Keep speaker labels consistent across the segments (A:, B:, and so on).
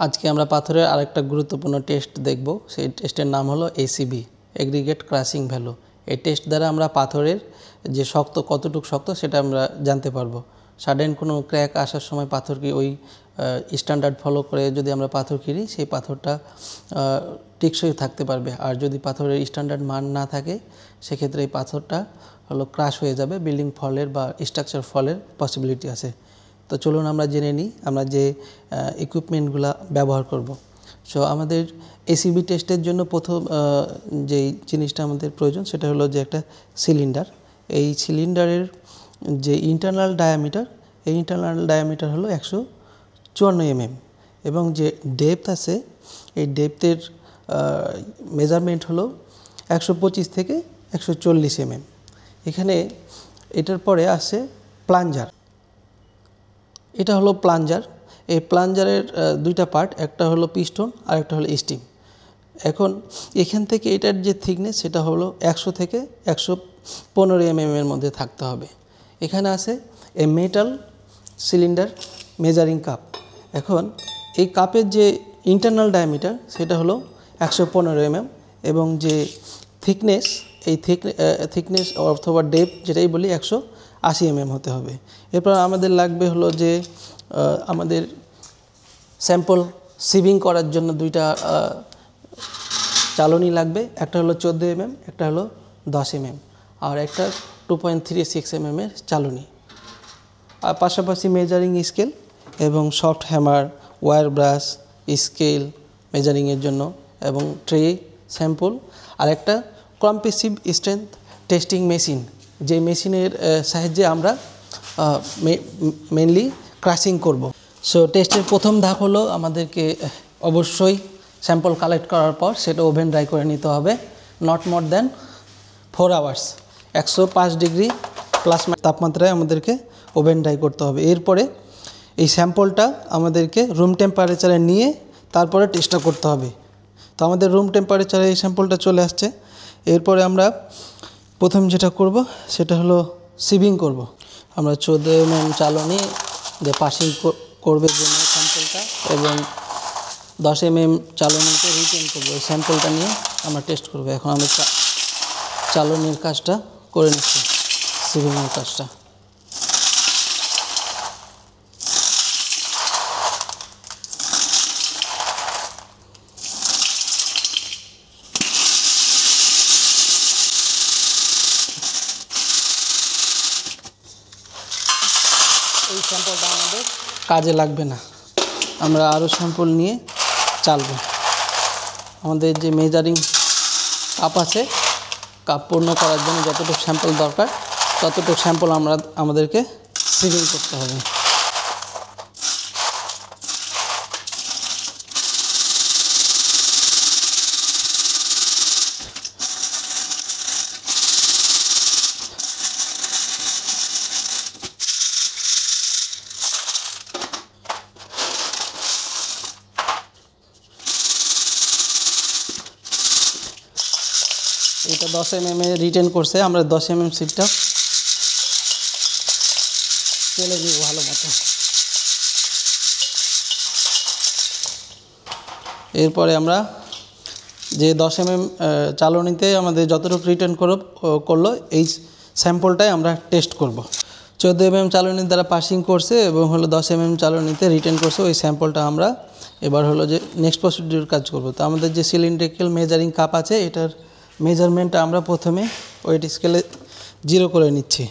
A: আজকে আমরা পাথরের আরেকটা গুরুত্বপূর্ণ টেস্ট দেখব। সেই টেস্টের নাম হলো এসিবি, এগ্রিগেট ক্রাশিং ভ্যালু। এই টেস্ট দ্বারা আমরা পাথরের যে শক্ত কতটুকু শক্ত সেটা আমরা জানতে পারবো। সাডেন কোনো ক্র্যাক আসার সময় পাথরকে ওই স্ট্যান্ডার্ড ফলো করে যদি আমরা পাথর কিনি, সেই পাথরটা টেকসই থাকতে পারবে। আর যদি পাথরের স্ট্যান্ডার্ড মান না থাকে, সেক্ষেত্রে এই পাথরটা হলো ক্রাশ হয়ে যাবে, বিল্ডিং ফলের বা স্ট্রাকচার ফলের পসিবিলিটি আছে। তো চলুন আমরা জেনে নিই আমরা যে ইকুইপমেন্টগুলো ব্যবহার করব। সো আমাদের এসিবি টেস্টের জন্য প্রথম যেই জিনিসটা আমাদের প্রয়োজন সেটা হলো যে একটা সিলিন্ডার। এই সিলিন্ডারের যে ইন্টারনাল ডায়ামিটার, এই ইন্টারনাল ডায়ামিটার হলো 154 mm এবং যে ডেপথ আছে, এই ডেপথের মেজারমেন্ট হলো 125 থেকে 140 mm। এখানে এটার পরে আসে প্লাঞ্জার। এটা হলো প্লাঞ্জার। এই প্লাঞ্জারের দুইটা পার্ট, একটা হলো পিস্টন আর একটা হলো স্টিম। এখন এখান থেকে এটার যে থিকনেস সেটা হলো 100 থেকে 115 mm এর মধ্যে থাকতে হবে। এখানে আছে এ মেটাল সিলিন্ডার মেজারিং কাপ। এখন এই কাপের যে ইন্টারনাল ডায়ামিটার সেটা হলো 115 mm এবং যে থিকনেস, এই থিকনেস অথবা ডেপথ যেটাই বলি 180 mm হতে হবে। এরপর আমাদের লাগবে হলো যে আমাদের স্যাম্পল সিভিং করার জন্য দুইটা চালনি লাগবে। একটা হলো 14 mm, একটা হলো 10 mm আর একটা 2.36 mm এর চালনি। আর পাশাপাশি মেজারিং স্কেল এবং soft hammer, wire brush, scale মেজারিংয়ের জন্য এবং ট্রে, স্যাম্পল আর একটা কম্প্রেসিভ স্ট্রেংথ টেস্টিং মেশিন, যে মেশিনের সাহায্যে আমরা মেনলি ক্রাশিং করব। সো টেস্টের প্রথম ধাপ হলো আমাদেরকে অবশ্যই স্যাম্পল কালেক্ট করার পর সেটা ওভেন ড্রাই করে নিতে হবে, not more than 4 hours। 105 degree plus তাপমাত্রায় আমাদেরকে ওভেন ড্রাই করতে হবে। এরপরে এই স্যাম্পলটা আমাদেরকে রুম টেম্পারেচারে নিয়ে তারপরে টেস্টটা করতে হবে। তো আমাদের রুম টেম্পারেচারে এই স্যাম্পলটা চলে আসছে। এরপরে আমরা প্রথম যেটা করব সেটা হলো সিভিং করব। আমরা 14 mm চালনি দিয়ে পাসিং করবে জন্য স্যাম্পলটা এবং 10 mm চালনিতে রিটেন করবো। এই স্যাম্পলটা নিয়ে আমরা টেস্ট করব। এখন আমরা চালনির কাজটা করে নিচ্ছি, সিভিংয়ের কাজটা। এই স্যাম্পলটা আমাদের কাজে লাগবে না, আমরা আরও স্যাম্পল নিয়ে চালব। আমাদের যে মেজারিং কাপ আছে, কাপ পূর্ণ করার জন্য যতটুকু স্যাম্পল দরকার ততটুকু স্যাম্পল আমাদেরকে সিভিং করতে হবে। এটা 10 mm রিটেন করছে, আমরা 10 mm সিটটা ফেলে দিব ভালো মতো। এরপরে আমরা যে 10 mm চালনিতে আমাদের যতটুকু রিটেন করলো এই স্যাম্পলটাই আমরা টেস্ট করব। 14 mm চালনির দ্বারা পাসিং করছে এবং হলো 10 mm চালনিতে রিটেন করছে, ওই স্যাম্পলটা আমরা এবার হলো যে নেক্সট প্রসিডিউর কাজ করব। তো আমাদের যে সিলিন্ড্রিক্যাল মেজারিং কাপ আছে, এটার মেজারমেন্টটা আমরা প্রথমে ওয়েট স্কেলে 0 করে নিচ্ছি।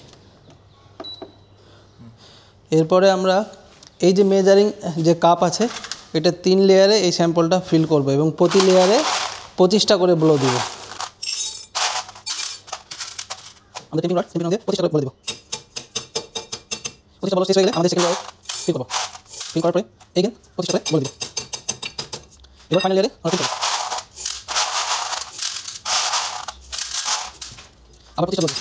A: এরপরে আমরা এই যে মেজারিং যে কাপ আছে, এটা 3 লেয়ারে এই স্যাম্পলটা ফিল করব এবং প্রতি লেয়ারে 25টা করে ব্লো দিব। আমরা 25টা করে ব্লো দিব। 25টা ব্লো শেষ হয়ে গেলে আমাদের সেকেন্ড লেয়ারে ফিল করব। ফিল করার পরে এগেন 25টা করে ব্লো দিব। এবার ফাইনাল লেয়ারে আমরা ফিল করব। আবার 25টা ব্লো দিব।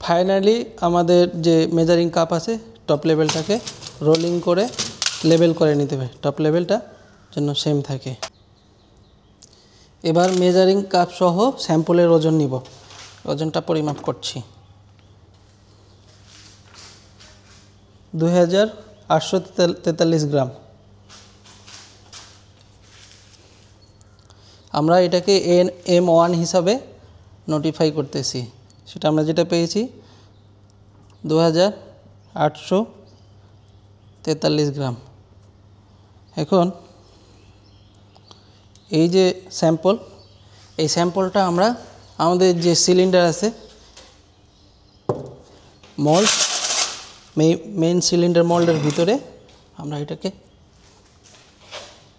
A: ফাইনালি আমাদের যে মেজারিং কাপ আছে, টপ লেভেলটাকে রোলিং করে লেবেল করে নিতে হবে, টপ লেভেলটা যেন সেম থাকে। এবার মেজারিং কাপ সহ স্যাম্পলের ওজন নিব। ওজনটা পরিমাপ করছি। 2843 গ্রাম। আমরা এটাকে M1 হিসাবে নোটিফাই করতেছি। সেটা আমরা যেটা পেয়েছি 2843 গ্রাম। এখন এই যে স্যাম্পল, এই স্যাম্পলটা আমরা আমাদের যে সিলিন্ডার আছে মোল্ড, মেইন সিলিন্ডার মোল্ডের ভিতরে আমরা এটাকে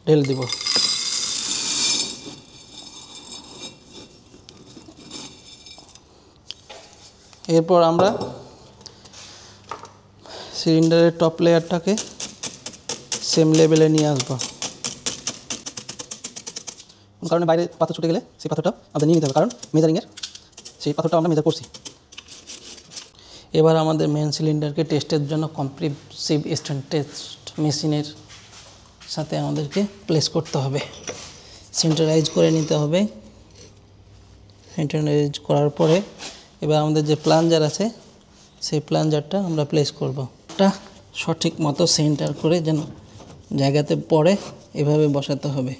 A: ঢেলে দেব। এরপর আমরা সিলিন্ডারের টপ লেয়ারটাকে সেম লেভেলে নিয়ে আসবো, কারণ বাইরে পাথর ছুটে গেলে সেই পাথরটা আমাদের নিয়ে নিতে হবে, কারণ মেজারিংয়ের সেই পাথরটা আমরা মেজার করছি। এবার আমাদের মেন সিলিন্ডারকে টেস্টের জন্য কম্প্রেসিভ স্ট্রেন টেস্ট মেশিনের সাথে আমাদেরকে প্লেস করতে হবে, সেন্টারাইজ করে নিতে হবে। সেন্টারাইজ করার পরে এবার আমাদের যে প্লাঞ্জার আছে সেই প্লাঞ্জারটা আমরা প্লেস করব। এটা সঠিক মতো সেন্টার করে যেন জায়গাতে পড়ে এভাবে বসাতে হবে,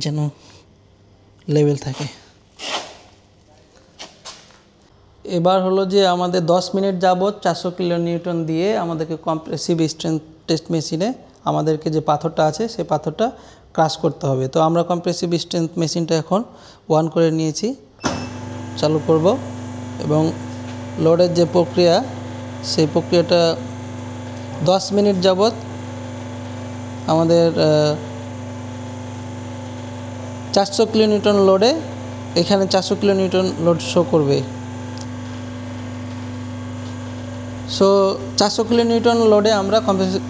A: যেন লেভেল থাকে। এবার হলো যে আমাদের 10 মিনিট যাবত 400 কিলো নিউটন দিয়ে আমাদেরকে কম্প্রেসিভ স্ট্রেন্থ টেস্ট মেশিনে আমাদেরকে যে পাথরটা আছে সেই পাথরটা ক্রাশ করতে হবে। তো আমরা কম্প্রেসিভ স্ট্রেন্থ মেশিনটা এখন অন করে নিয়েছি, চালু করব এবং লোডের যে প্রক্রিয়া সেই প্রক্রিয়াটা 10 মিনিট যাবত আমাদের 400 কিলো নিউটন লোডে, এখানে 400 কিলো নিউটন লোড শো করবে। সো 400 কিলো নিউটন লোডে আমরা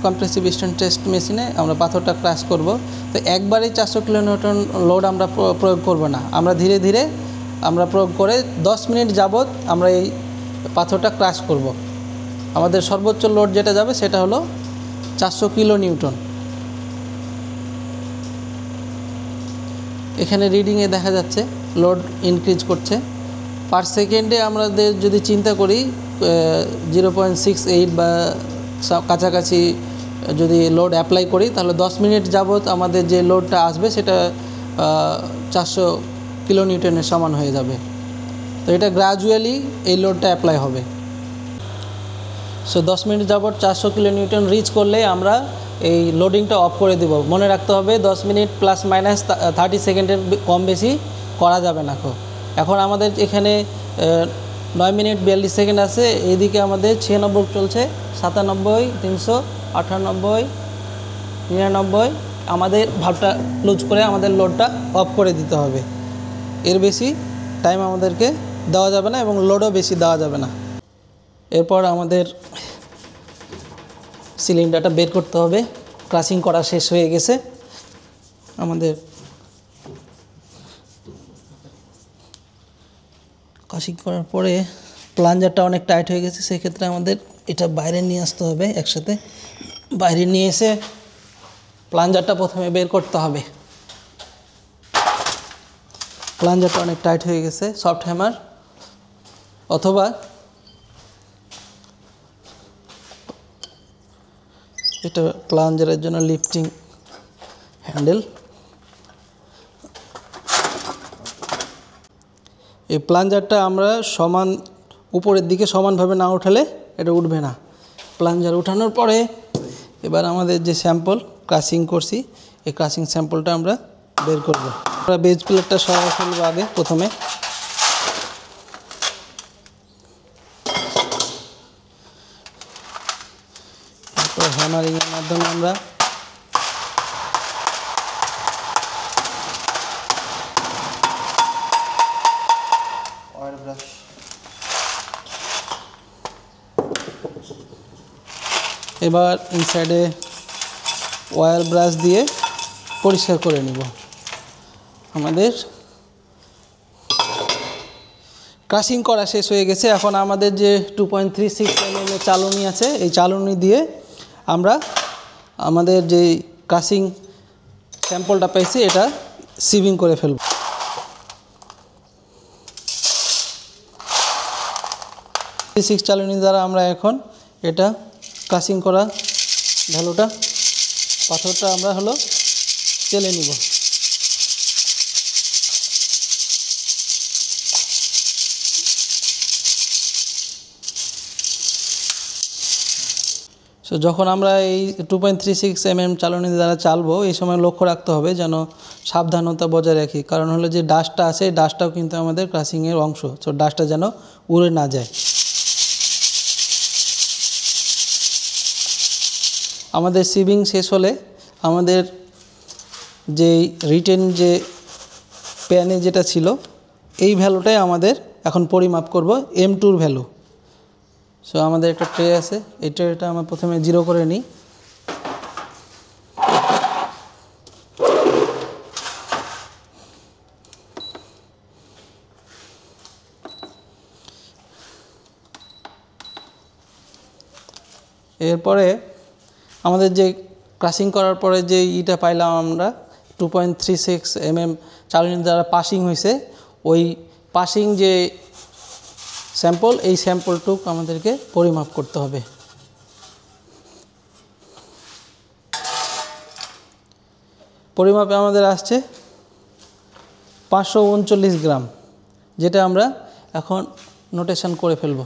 A: কম্প্রেসিভ স্ট্রেন্থ টেস্ট মেশিনে আমরা পাথরটা ক্রাশ করব। তো একবারেই 400 কিলো নিউটন লোড আমরা প্রয়োগ করব না, আমরা ধীরে ধীরে আমরা প্রয়োগ করে 10 মিনিট যাবত আমরা এই পাথরটা ক্রাশ করব। আমাদের সর্বোচ্চ লোড যেটা যাবে সেটা হলো 400 কিলো নিউটন। এখানে রিডিংয়ে দেখা যাচ্ছে লোড ইনক্রিজ করছে পার সেকেন্ডে। আমাদের যদি চিন্তা করি 0.68 বা কাছাকাছি যদি লোড অ্যাপ্লাই করি, তাহলে 10 মিনিট যাবত আমাদের যে লোডটা আসবে সেটা 400 কিলো নিউটনের সমান হয়ে যাবে। তো এটা গ্র্যাজুয়ালি এই লোডটা অ্যাপ্লাই হবে। সো 10 মিনিট যাবত 400 কিলো নিউটন রিচ করলে আমরা এই লোডিংটা অফ করে দেব। মনে রাখতে হবে 10 মিনিট প্লাস মাইনাস 30 সেকেন্ডের কম বেশি করা যাবে না। এখন আমাদের এখানে 9 মিনিট 42 সেকেন্ড আছে, এইদিকে আমাদের 96 চলছে, 97, 398, 99। আমাদের ভালভটা ক্লোজ করে আমাদের লোডটা অফ করে দিতে হবে। এর বেশি টাইম আমাদেরকে দেওয়া যাবে না এবং লোডও বেশি দেওয়া যাবে না। এরপর আমাদের সিলিন্ডারটা বের করতে হবে। ক্রাশিং করা শেষ হয়ে গেছে আমাদের। ক্রাশিং করার পরে প্লাঞ্জারটা অনেক টাইট হয়ে গেছে, সেক্ষেত্রে আমাদের এটা বাইরে নিয়ে আসতে হবে। একসাথে বাইরে নিয়ে এসে প্লাঞ্জারটা প্রথমে বের করতে হবে। প্লাঞ্জারটা অনেক টাইট হয়ে গেছে, সফট হ্যামার অথবা এটা প্লাঞ্জারের জন্য লিফটিং হ্যান্ডেল। এই প্লাঞ্জারটা আমরা সমান উপরের দিকে সমানভাবে না উঠালে এটা উঠবে না। প্লাঞ্জার উঠানোর পরে এবার আমাদের যে স্যাম্পল ক্রাশিং করছি এই ক্রাশিং স্যাম্পলটা আমরা বের করব। আমরা বেজ প্লেটটা সরাই ফেলব আগে প্রথমে। তারপর হ্যামারিংয়ের মাধ্যমে আমরা এবার ইনসাইডে ওয়্যার ব্রাশ দিয়ে পরিষ্কার করে নিব। আমাদের ক্রাশিং করা শেষ হয়ে গেছে। এখন আমাদের যে 2.36 mm এর চালনি আছে এই চালনি দিয়ে আমরা আমাদের যে ক্রাশিং স্যাম্পলটা পেয়েছি এটা সিভিং করে ফেলব। চালনি দ্বারা আমরা এখন এটা ক্রাশিং করা ভ্যালুটা পাথরটা আমরা চেলে নিব। সো যখন আমরা এই 2.36 mm চালনী দ্বারা চালবো এই সময় লক্ষ্য রাখতে হবে যেন সাবধানতা বজায় রাখি, কারণ হলো যে ডাস্টটা আছে এই ডাস্টটাও কিন্তু আমাদের ক্রাশিংয়ের অংশ, সো ডাস্টটা যেন উড়ে না যায়। আমাদের সিভিং শেষ হলে আমাদের যেই রিটেন যে প্যানে যেটা ছিল এই ভ্যালুটাই আমাদের এখন পরিমাপ করব M2 ভ্যালু। সো আমাদের একটা ট্রে আছে, এই ট্রেটা আমরা প্রথমে 0 করে নিই। এরপরে আমাদের যে ক্রাশিং করার পরে যে ইটা পাইলাম আমরা 2.36 mm চালনী দ্বারা পাসিং হয়েছে, ওই পাসিং যে স্যাম্পল এই স্যাম্পলটুক আমাদেরকে পরিমাপ করতে হবে। পরিমাপে আমাদের আসছে 539 গ্রাম, যেটা আমরা এখন নোটেশন করে ফেলব।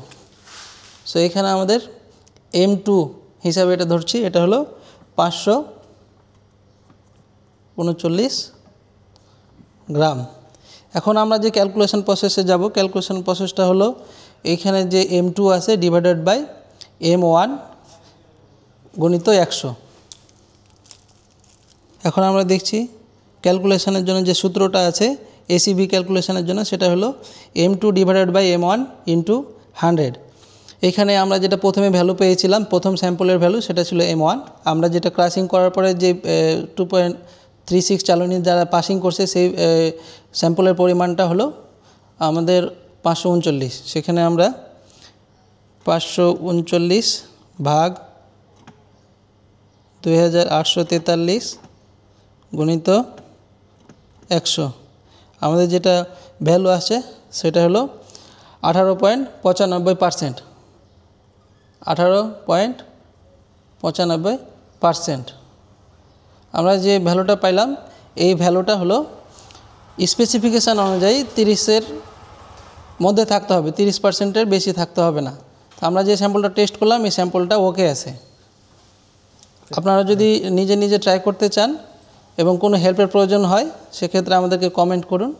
A: সো এখানে আমাদের M2 হিসাবে এটা ধরছি, এটা হলো 539 গ্রাম। এখন আমরা যে ক্যালকুলেশন প্রসেসে যাব, ক্যালকুলেশন প্রসেসটা হলো এইখানে যে M2 আছে ডিভাইডেড বাই M1 গুণিত 100। এখন আমরা দেখছি ক্যালকুলেশনের জন্য যে সূত্রটা আছে ACB ক্যালকুলেশনের জন্য, সেটা হলো M2 divided by M1 into 100। এখানে আমরা যেটা প্রথমে ভ্যালু পেয়েছিলাম প্রথম স্যাম্পলের ভ্যালু সেটা ছিল M1, আমরা যেটা ক্রাশিং করার পরে যে 2.36 চালনী দ্বারা পাসিং করছে সেই স্যাম্পলের পরিমাণটা হলো আমাদের 539। সেখানে আমরা 539 ভাগ 2843 গুণিত 100, আমাদের যেটা ভ্যালু আসছে সেটা হলো 18.95%। 18.95%। আমরা যে ভ্যালুটা পাইলাম এই ভ্যালুটা হলো স্পেসিফিকেশান অনুযায়ী 30-এর মধ্যে থাকতে হবে, 30%-এর বেশি থাকতে হবে না। আমরা যে স্যাম্পলটা টেস্ট করলাম এই স্যাম্পলটা ওকে আছে। আপনারা যদি নিজে নিজে ট্রাই করতে চান এবং কোনো হেল্পের প্রয়োজন হয় সেক্ষেত্রে আমাদেরকে কমেন্ট করুন।